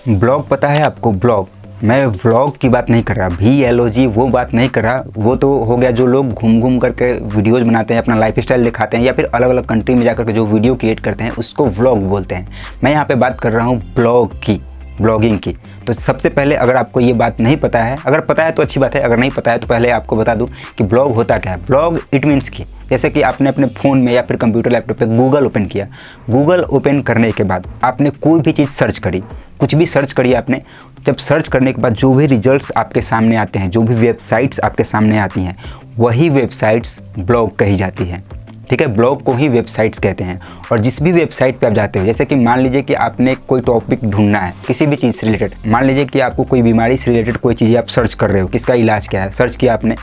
Blog पता है आपको? ब्लॉग, मैं व्लॉग की बात नहीं कर रहा, VLOG वो बात नहीं कर रहा। वो तो हो गया जो लोग घूम घूम करके वीडियोज़ बनाते हैं, अपना लाइफस्टाइल दिखाते हैं, या फिर अलग अलग कंट्री में जाकर के जो वीडियो क्रिएट करते हैं उसको व्लॉग बोलते हैं। मैं यहाँ पे बात कर रहा हूँ ब्लॉग की, ब्लॉगिंग की। तो सबसे पहले अगर आपको ये बात नहीं पता है, अगर पता है तो अच्छी बात है, अगर नहीं पता है तो पहले आपको बता दूं कि ब्लॉग होता क्या है। ब्लॉग इट मीन्स कि जैसे कि आपने अपने फ़ोन में या फिर कंप्यूटर लैपटॉप पे गूगल ओपन किया। गूगल ओपन करने के बाद आपने कोई भी चीज़ सर्च करी, कुछ भी सर्च करी आपने। जब सर्च करने के बाद जो भी रिजल्ट्स आपके सामने आते हैं, जो भी वेबसाइट्स आपके सामने आती हैं, वही वेबसाइट्स ब्लॉग कही जाती हैं। ठीक है, ब्लॉग को ही वेबसाइट्स कहते हैं। और जिस भी वेबसाइट पे आप जाते हो, जैसे कि मान लीजिए कि आपने कोई टॉपिक ढूंढना है किसी भी चीज़ से रिलेटेड, मान लीजिए कि आपको कोई बीमारी से रिलेटेड कोई चीज़ आप सर्च कर रहे हो, किसका इलाज क्या है, सर्च किया आपने,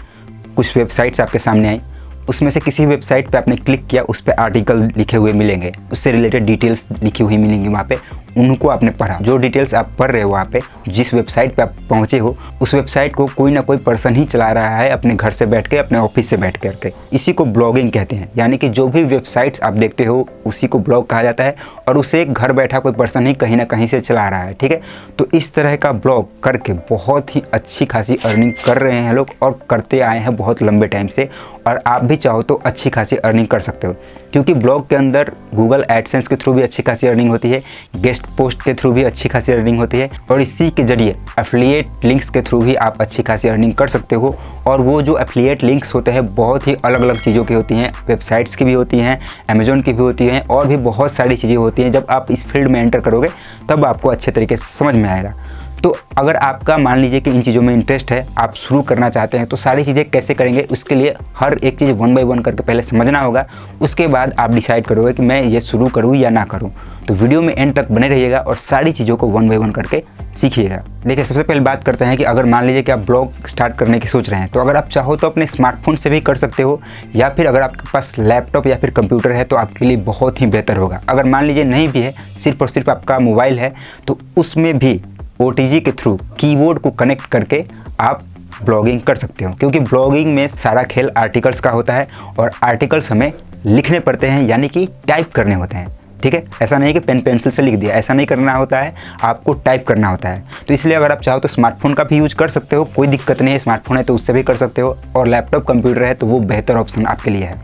कुछ वेबसाइट्स आपके सामने आई, उसमें से किसी वेबसाइट पे आपने क्लिक किया, उस पर आर्टिकल लिखे हुए मिलेंगे, उससे रिलेटेड डिटेल्स लिखी हुई मिलेंगी वहाँ पे, उनको आपने पढ़ा। जो डिटेल्स आप पढ़ रहे हो वहाँ पे, जिस वेबसाइट पे आप पहुँचे हो, उस वेबसाइट को कोई ना कोई पर्सन ही चला रहा है अपने घर से बैठ के, अपने ऑफिस से बैठ करके। इसी को ब्लॉगिंग कहते हैं। यानी कि जो भी वेबसाइट्स आप देखते हो उसी को ब्लॉग कहा जाता है, और उसे घर बैठा कोई पर्सन ही कहीं ना कहीं से चला रहा है। ठीक है, तो इस तरह का ब्लॉग करके बहुत ही अच्छी खासी अर्निंग कर रहे हैं लोग, और करते आए हैं बहुत लंबे टाइम से। और आप भी चाहो तो अच्छी खासी अर्निंग कर सकते हो, क्योंकि ब्लॉग के अंदर गूगल एडसेंस के थ्रू भी अच्छी खासी अर्निंग होती है, गेस्ट पोस्ट के थ्रू भी अच्छी खासी अर्निंग होती है, और इसी के जरिए एफिलिएट लिंक्स के थ्रू भी आप अच्छी खासी अर्निंग कर सकते हो। और वो जो एफिलिएट लिंक्स होते हैं बहुत ही अलग अलग चीज़ों की होती हैं, वेबसाइट्स की भी होती हैं, अमेजोन की भी होती हैं, और भी बहुत सारी चीज़ें होती हैं। जब आप इस फील्ड में एंटर करोगे तब आपको अच्छे तरीके से समझ में आएगा। तो अगर आपका मान लीजिए कि इन चीज़ों में इंटरेस्ट है, आप शुरू करना चाहते हैं, तो सारी चीज़ें कैसे करेंगे उसके लिए हर एक चीज़ 1 बाय 1 करके पहले समझना होगा। उसके बाद आप डिसाइड करोगे कि मैं ये शुरू करूँ या ना करूँ। तो वीडियो में एंड तक बने रहिएगा और सारी चीज़ों को 1 बाय 1 करके सीखिएगा। देखिए, सबसे पहले बात करते हैं कि अगर मान लीजिए कि आप ब्लॉग स्टार्ट करने की सोच रहे हैं, तो अगर आप चाहो तो अपने स्मार्टफोन से भी कर सकते हो, या फिर अगर आपके पास लैपटॉप या फिर कंप्यूटर है तो आपके लिए बहुत ही बेहतर होगा। अगर मान लीजिए नहीं भी है, सिर्फ और सिर्फ आपका मोबाइल है, तो उसमें भी OTG के थ्रू कीबोर्ड को कनेक्ट करके आप ब्लॉगिंग कर सकते हो। क्योंकि ब्लॉगिंग में सारा खेल आर्टिकल्स का होता है, और आर्टिकल्स हमें लिखने पड़ते हैं, यानी कि टाइप करने होते हैं। ठीक है, ऐसा नहीं है कि पेन पेंसिल से लिख दिया, ऐसा नहीं करना होता है, आपको टाइप करना होता है। तो इसलिए अगर आप चाहो तो स्मार्टफोन का भी यूज कर सकते हो, कोई दिक्कत नहीं है। स्मार्टफोन है तो उससे भी कर सकते हो, और लैपटॉप कंप्यूटर है तो वो बेहतर ऑप्शन आपके लिए है।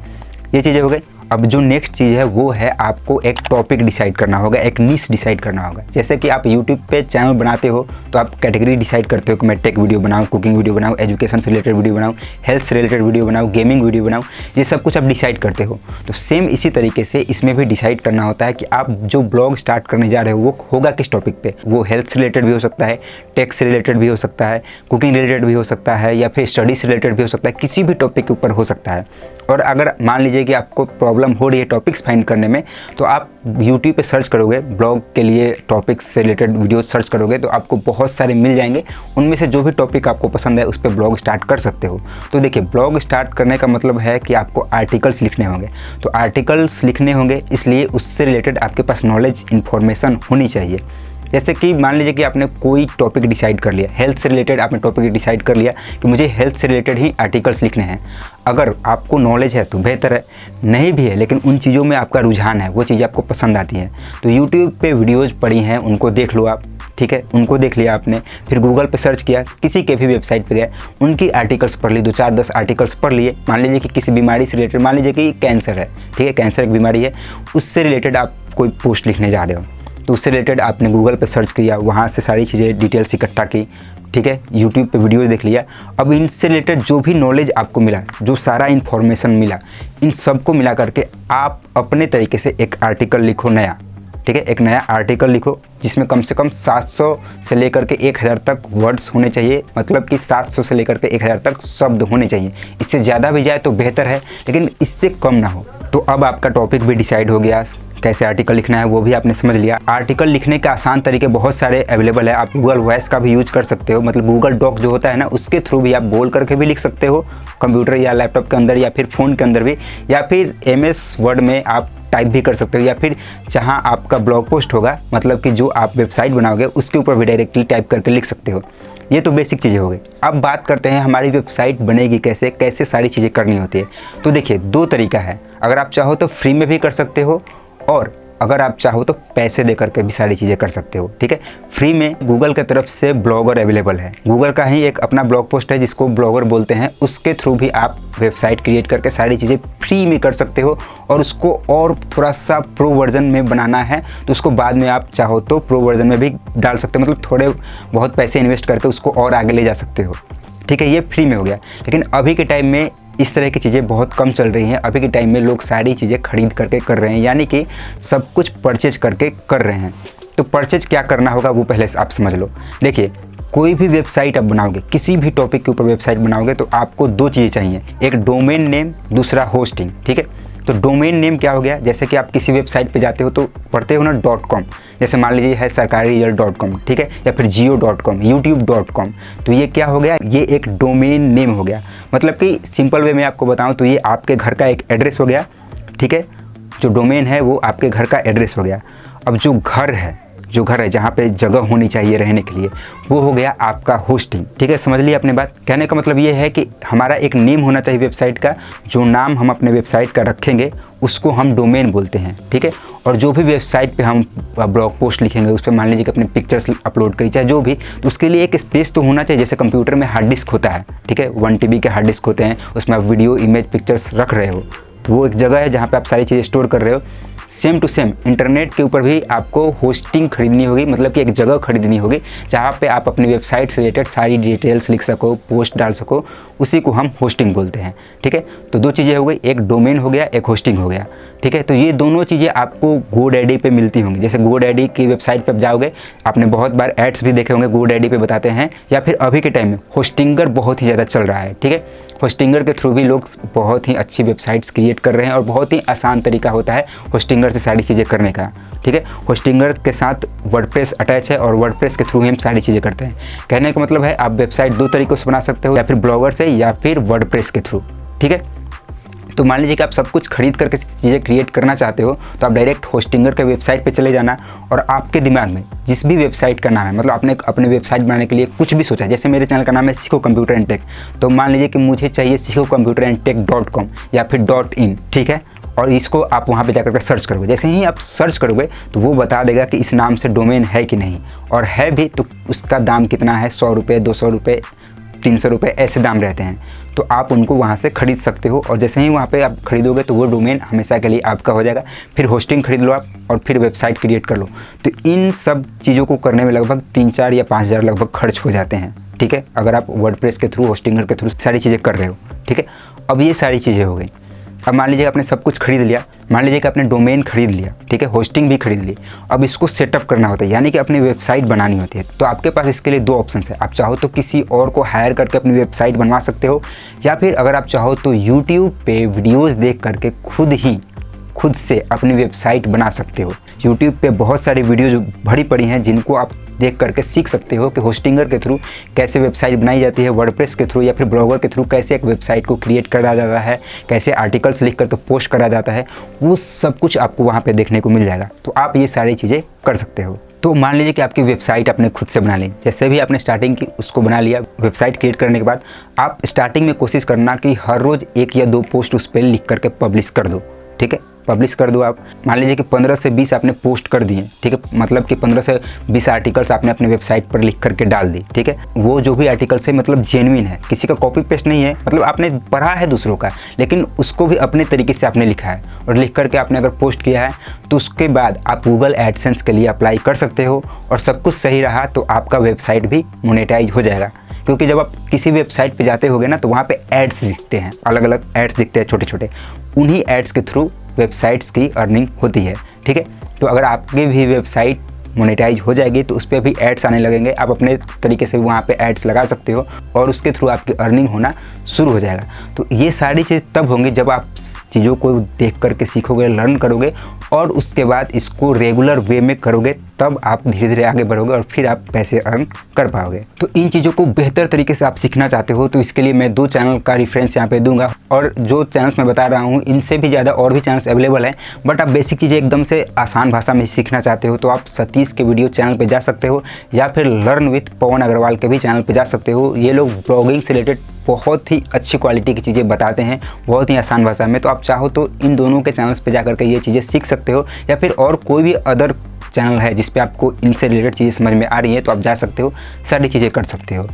ये चीज़ें हो गई। अब जो नेक्स्ट चीज़ है वो है आपको एक टॉपिक डिसाइड करना होगा, एक नीश डिसाइड करना होगा। जैसे कि आप यूट्यूब पे चैनल बनाते हो तो आप कैटेगरी डिसाइड करते हो कि मैं टेक वीडियो बनाऊँ, कुकिंग वीडियो बनाऊँ, एजुकेशन से रिलेटेड वीडियो बनाऊँ, हेल्थ से रिलेटेड वीडियो बनाऊँ, गेमिंग वीडियो बनाऊँ, ये सब कुछ आप डिसाइड करते हो। तो सेम इसी तरीके से इसमें भी डिसाइड करना होता है कि आप जो ब्लॉग स्टार्ट करने जा रहे हो वो होगा किस टॉपिक पे। वो हेल्थ से रिलेटेड भी हो सकता है, टेक से रिलेटेड भी हो सकता है, कुकिंग रिलेटेड भी हो सकता है, या फिर स्टडी से रिलेटेड भी हो सकता है, किसी भी टॉपिक के ऊपर हो सकता है। और अगर मान लीजिए कि आपको प्रॉब्लम हो रही है टॉपिक्स फाइंड करने में, तो आप यूट्यूब पे सर्च करोगे, ब्लॉग के लिए टॉपिक्स से रिलेटेड वीडियो सर्च करोगे तो आपको बहुत सारे मिल जाएंगे। उनमें से जो भी टॉपिक आपको पसंद है उस पर ब्लॉग स्टार्ट कर सकते हो। तो देखिए, ब्लॉग स्टार्ट करने का मतलब है कि आपको आर्टिकल्स लिखने होंगे। तो आर्टिकल्स लिखने होंगे, इसलिए उससे रिलेटेड आपके पास नॉलेज, इन्फॉर्मेशन होनी चाहिए। जैसे कि मान लीजिए कि आपने कोई टॉपिक डिसाइड कर लिया, हेल्थ से रिलेटेड आपने टॉपिक डिसाइड कर लिया कि मुझे हेल्थ से रिलेटेड ही आर्टिकल्स लिखने हैं। अगर आपको नॉलेज है तो बेहतर है, नहीं भी है लेकिन उन चीज़ों में आपका रुझान है, वो चीज़ें आपको पसंद आती हैं, तो यूट्यूब पे वीडियोज़ पड़ी हैं, उनको देख लो आप। ठीक है, उनको देख लिया आपने, फिर गूगल पे सर्च किया, किसी के भी वेबसाइट पे गए, उनकी आर्टिकल्स पढ़ ली, 2 4 10 आर्टिकल्स पढ़ लिए। मान लीजिए कि किसी बीमारी से रिलेटेड, मान लीजिए कि कैंसर है, ठीक है, कैंसर एक बीमारी है, उससे रिलेटेड आप कोई पोस्ट लिखने जा रहे हो, तो उससे रिलेटेड आपने गूगल पे सर्च किया, वहाँ से सारी चीज़ें डिटेल्स इकट्ठा की। ठीक है, यूट्यूब पे वीडियोस देख लिया। अब इनसे रिलेटेड जो भी नॉलेज आपको मिला, जो सारा इन्फॉर्मेशन मिला, इन सब को मिला करके आप अपने तरीके से एक आर्टिकल लिखो नया। ठीक है, एक नया आर्टिकल लिखो जिसमें कम से कम 700 से लेकर के 1000 तक वर्ड्स होने चाहिए। मतलब कि 700 से लेकर के 1000 तक शब्द होने चाहिए। इससे ज़्यादा भी जाए तो बेहतर है, लेकिन इससे कम ना हो। तो अब आपका टॉपिक भी डिसाइड हो गया, कैसे आर्टिकल लिखना है वो भी आपने समझ लिया। आर्टिकल लिखने के आसान तरीके बहुत सारे अवेलेबल है। आप गूगल वॉइस का भी यूज कर सकते हो, मतलब गूगल डॉक जो होता है ना, उसके थ्रू भी आप बोल करके भी लिख सकते हो, कंप्यूटर या लैपटॉप के अंदर, या फिर फ़ोन के अंदर भी, या फिर MS वर्ड में आप टाइप भी कर सकते हो, या फिर जहाँ आपका ब्लॉग पोस्ट होगा, मतलब कि जो आप वेबसाइट बनाओगे उसके ऊपर भी डायरेक्टली टाइप करके लिख सकते हो। ये तो बेसिक चीज़ें हो गई। अब बात करते हैं हमारी वेबसाइट बनेगी कैसे, कैसे सारी चीज़ें करनी होती है। तो देखिए, 2 तरीका है। अगर आप चाहो तो फ्री में भी कर सकते हो, और अगर आप चाहो तो पैसे दे करके भी सारी चीज़ें कर सकते हो। ठीक है, फ्री में गूगल की तरफ से ब्लॉगर अवेलेबल है। गूगल का ही एक अपना ब्लॉग पोस्ट है जिसको ब्लॉगर बोलते हैं, उसके थ्रू भी आप वेबसाइट क्रिएट करके सारी चीज़ें फ्री में कर सकते हो। और उसको और थोड़ा सा प्रो वर्जन में बनाना है तो उसको बाद में आप चाहो तो प्रो वर्जन में भी डाल सकते हो, मतलब थोड़े बहुत पैसे इन्वेस्ट करके उसको और आगे ले जा सकते हो। ठीक है, ये फ्री में हो गया। लेकिन अभी के टाइम में इस तरह की चीज़ें बहुत कम चल रही हैं। अभी के टाइम में लोग सारी चीज़ें खरीद करके कर रहे हैं, यानी कि सब कुछ परचेज करके कर रहे हैं। तो परचेज क्या करना होगा वो पहले आप समझ लो। देखिए, कोई भी वेबसाइट आप बनाओगे, किसी भी टॉपिक के ऊपर वेबसाइट बनाओगे तो आपको दो चीज़ें चाहिए, एक डोमेन नेम, दूसरा होस्टिंग। ठीक है, तो डोमेन नेम क्या हो गया, जैसे कि आप किसी वेबसाइट पे जाते हो तो पढ़ते हो ना .com, जैसे मान लीजिए है sarkari.com, ठीक है, या फिर jio.com, youtube.com, तो ये क्या हो गया, ये एक डोमेन नेम हो गया। मतलब कि सिंपल वे में आपको बताऊं तो ये आपके घर का एक एड्रेस हो गया। ठीक है, जो डोमेन है वो आपके घर का एड्रेस हो गया। अब जो घर है जहाँ पे जगह होनी चाहिए रहने के लिए, वो हो गया आपका होस्टिंग। ठीक है, समझ लिया अपने बात। कहने का मतलब ये है कि हमारा एक नेम होना चाहिए वेबसाइट का, जो नाम हम अपने वेबसाइट का रखेंगे उसको हम डोमेन बोलते हैं। ठीक है, और जो भी वेबसाइट पे हम ब्लॉग पोस्ट लिखेंगे उस पर मान लीजिए कि अपने पिक्चर्स अपलोड करिए चाहे जो भी, तो उसके लिए एक स्पेस तो होना चाहिए। जैसे कंप्यूटर में हार्ड डिस्क होता है, ठीक है, 1 TB के हार्ड डिस्क होते हैं, उसमें आप वीडियो, इमेज, पिक्चर्स रख रहे हो, तो वो एक जगह है जहाँ पे आप सारी चीज़ें स्टोर कर रहे हो। सेम टू सेम इंटरनेट के ऊपर भी आपको होस्टिंग खरीदनी होगी, मतलब कि एक जगह खरीदनी होगी जहाँ पे आप अपनी वेबसाइट से रिलेटेड सारी डिटेल्स लिख सको, पोस्ट डाल सको, उसी को हम होस्टिंग बोलते हैं। ठीक है, तो दो चीज़ें हो गई, एक डोमेन हो गया, एक होस्टिंग हो गया। ठीक है, तो ये दोनों चीज़ें आपको GoDaddy पे मिलती होंगी। जैसे GoDaddy की वेबसाइट पर जाओगे, आपने बहुत बार एड्स भी देखे होंगे GoDaddy पे बताते हैं, या फिर अभी के टाइम में होस्टिंगर बहुत ही ज़्यादा चल रहा है। ठीक है, होस्टिंगर के थ्रू भी लोग बहुत ही अच्छी वेबसाइट्स क्रिएट कर रहे हैं और बहुत ही आसान तरीका होता है होस्टिंगर से सारी चीज़ें करने का। ठीक है, होस्टिंगर के साथ वर्डप्रेस अटैच है और वर्डप्रेस के थ्रू ही हम सारी चीज़ें करते हैं। कहने का मतलब है आप वेबसाइट दो तरीक़ों से बना सकते हो, या फिर ब्लॉगर से या फिर वर्डप्रेस के थ्रू। ठीक है, तो मान लीजिए कि आप सब कुछ खरीद करके चीज़ें क्रिएट करना चाहते हो तो आप डायरेक्ट होस्टिंगर के वेबसाइट पे चले जाना, और आपके दिमाग में जिस भी वेबसाइट का नाम है, मतलब आपने अपने वेबसाइट बनाने के लिए कुछ भी सोचा, जैसे मेरे चैनल का नाम है सीखो कंप्यूटर एंड टेक, तो मान लीजिए कि मुझे चाहिए सीखो कंप्यूटर एंड टेक .com या फिर .in। ठीक है, और इसको आप वहाँ पे जाकर के सर्च करोगे। जैसे ही आप सर्च करोगे तो वो बता देगा कि इस नाम से डोमेन है कि नहीं, और है भी तो उसका दाम कितना है, 100 रुपये, 200 रुपये, 300 रुपये, ऐसे दाम रहते हैं। तो आप उनको वहाँ से खरीद सकते हो, और जैसे ही वहाँ पे आप खरीदोगे तो वो डोमेन हमेशा के लिए आपका हो जाएगा। फिर होस्टिंग खरीद लो आप और फिर वेबसाइट क्रिएट कर लो। तो इन सब चीज़ों को करने में लगभग 3-4 या 5,000 लगभग खर्च हो जाते हैं। ठीक है, अगर आप वर्डप्रेस के थ्रू, होस्टिंगर के थ्रू सारी चीज़ें कर रहे हो। ठीक है, अब ये सारी चीज़ें हो गई। अब मान लीजिए आपने सब कुछ खरीद लिया, मान लीजिए कि आपने डोमेन खरीद लिया, ठीक है, होस्टिंग भी खरीद ली। अब इसको सेटअप करना होता है, यानी कि अपनी वेबसाइट बनानी होती है। तो आपके पास इसके लिए दो ऑप्शन है। आप चाहो तो किसी और को हायर करके अपनी वेबसाइट बनवा सकते हो, या फिर अगर आप चाहो तो यूट्यूब पे वीडियोज़ देख करके खुद से अपनी वेबसाइट बना सकते हो। यूट्यूब पे बहुत सारी वीडियोज़ भरी पड़ी हैं जिनको आप देख करके सीख सकते हो कि होस्टिंगर के थ्रू कैसे वेबसाइट बनाई जाती है, वर्डप्रेस के थ्रू या फिर ब्लॉगर के थ्रू कैसे एक वेबसाइट को क्रिएट करा जाता है, कैसे आर्टिकल्स लिख कर तो पोस्ट करा जाता है, वो सब कुछ आपको वहाँ पे देखने को मिल जाएगा। तो आप ये सारी चीज़ें कर सकते हो। तो मान लीजिए कि आपकी वेबसाइट आपने खुद से बना ली, जैसे भी आपने स्टार्टिंग की उसको बना लिया। वेबसाइट क्रिएट करने के बाद आप स्टार्टिंग में कोशिश करना कि हर रोज़ 1 या 2 पोस्ट उस पर लिख करके पब्लिश कर दो। ठीक है, पब्लिश कर दो आप। मान लीजिए कि 15 से 20 आपने पोस्ट कर दिए। ठीक है, मतलब कि 15 से 20 आर्टिकल्स आपने अपने वेबसाइट पर लिख करके डाल दी। ठीक है, वो जो भी आर्टिकल्स है मतलब जेन्युइन है, किसी का कॉपी पेस्ट नहीं है, मतलब आपने पढ़ा है दूसरों का, लेकिन उसको भी अपने तरीके से आपने लिखा है और लिख करके आपने अगर पोस्ट किया है तो उसके बाद आप गूगल एडसेंस के लिए अप्लाई कर सकते हो, और सब कुछ सही रहा तो आपका वेबसाइट भी मोनेटाइज हो जाएगा। क्योंकि जब आप किसी वेबसाइट पे जाते होगे ना तो वहाँ पे एड्स दिखते हैं, अलग अलग एड्स दिखते हैं छोटे छोटे, उन्हीं एड्स के थ्रू वेबसाइट्स की अर्निंग होती है। ठीक है, तो अगर आपकी भी वेबसाइट मोनेटाइज हो जाएगी तो उस पर भी एड्स आने लगेंगे, आप अपने तरीके से वहाँ पे एड्स लगा सकते हो और उसके थ्रू आपकी अर्निंग होना शुरू हो जाएगा। तो ये सारी चीज़ तब होंगी जब आप चीज़ों को देख करके सीखोगे, लर्न करोगे और उसके बाद इसको रेगुलर वे में करोगे, तब आप धीरे धीरे आगे बढ़ोगे और फिर आप पैसे अर्न कर पाओगे। तो इन चीज़ों को बेहतर तरीके से आप सीखना चाहते हो तो इसके लिए मैं 2 चैनल का रेफरेंस यहाँ पे दूंगा, और जो चैनल्स मैं बता रहा हूँ इनसे भी ज़्यादा और भी चैनल्स अवेलेबल हैं। बट आप बेसिक चीज़ें एकदम से आसान भाषा में सीखना चाहते हो तो आप सतीश के वीडियो चैनल पर जा सकते हो, या फिर लर्न विथ पवन अग्रवाल के भी चैनल पर जा सकते हो। ये लोग ब्लॉगिंग से रिलेटेड बहुत ही अच्छी क्वालिटी की चीज़ें बताते हैं, बहुत ही आसान भाषा में। तो आप चाहो तो इन दोनों के चैनल्स पे जाकर के ये चीज़ें सीख सकते हो, या फिर और कोई भी अदर चैनल है जिस पे आपको इनसे रिलेटेड चीज़ें समझ में आ रही हैं तो आप जा सकते हो, सारी चीज़ें कर सकते हो।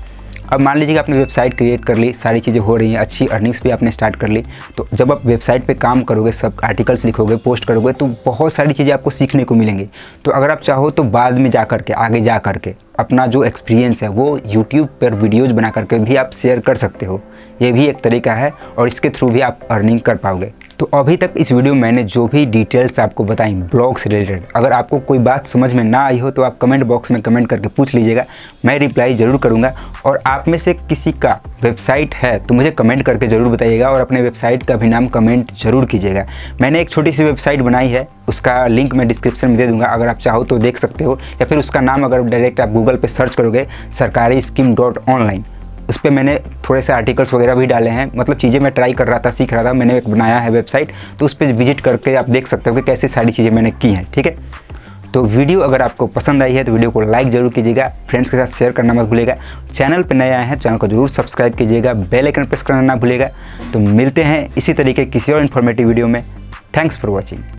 अब मान लीजिए कि आपने वेबसाइट क्रिएट कर ली, सारी चीज़ें हो रही हैं, अच्छी अर्निंग्स भी आपने स्टार्ट कर ली। तो जब आप वेबसाइट पे काम करोगे, सब आर्टिकल्स लिखोगे, पोस्ट करोगे, तो बहुत सारी चीज़ें आपको सीखने को मिलेंगी। तो अगर आप चाहो तो बाद में जा कर के, आगे जा कर के अपना जो एक्सपीरियंस है वो यूट्यूब पर वीडियोज़ बना करके भी आप शेयर कर सकते हो। ये भी एक तरीका है और इसके थ्रू भी आप अर्निंग कर पाओगे। तो अभी तक इस वीडियो में मैंने जो भी डिटेल्स आपको बताई ब्लॉग से रिलेटेड, अगर आपको कोई बात समझ में ना आई हो तो आप कमेंट बॉक्स में कमेंट करके पूछ लीजिएगा, मैं रिप्लाई ज़रूर करूँगा। और आप में से किसी का वेबसाइट है तो मुझे कमेंट करके ज़रूर बताइएगा, और अपने वेबसाइट का भी नाम कमेंट ज़रूर कीजिएगा। मैंने एक छोटी सी वेबसाइट बनाई है, उसका लिंक मैं डिस्क्रिप्शन में दे दूँगा, अगर आप चाहो तो देख सकते हो, या फिर उसका नाम अगर डायरेक्ट आप गूगल पे सर्च करोगे sarkari-scheme.online, उस पर मैंने थोड़े से आर्टिकल्स वगैरह भी डाले हैं। मतलब चीज़ें मैं ट्राई कर रहा था, सीख रहा था, मैंने एक बनाया है वेबसाइट, तो उस पर विजिट करके आप देख सकते हो कि कैसे सारी चीज़ें मैंने की हैं। ठीक है, तो वीडियो अगर आपको पसंद आई है तो वीडियो को लाइक ज़रूर कीजिएगा, फ्रेंड्स के साथ शेयर करना मत भूलिएगा। चैनल पर नए आए हैं चैनल को जरूर सब्सक्राइब कीजिएगा, बेल आइकन प्रेस करना ना भूलिएगा। तो मिलते हैं इसी तरीके किसी और इन्फॉर्मेटिव वीडियो में। Thanks for watching.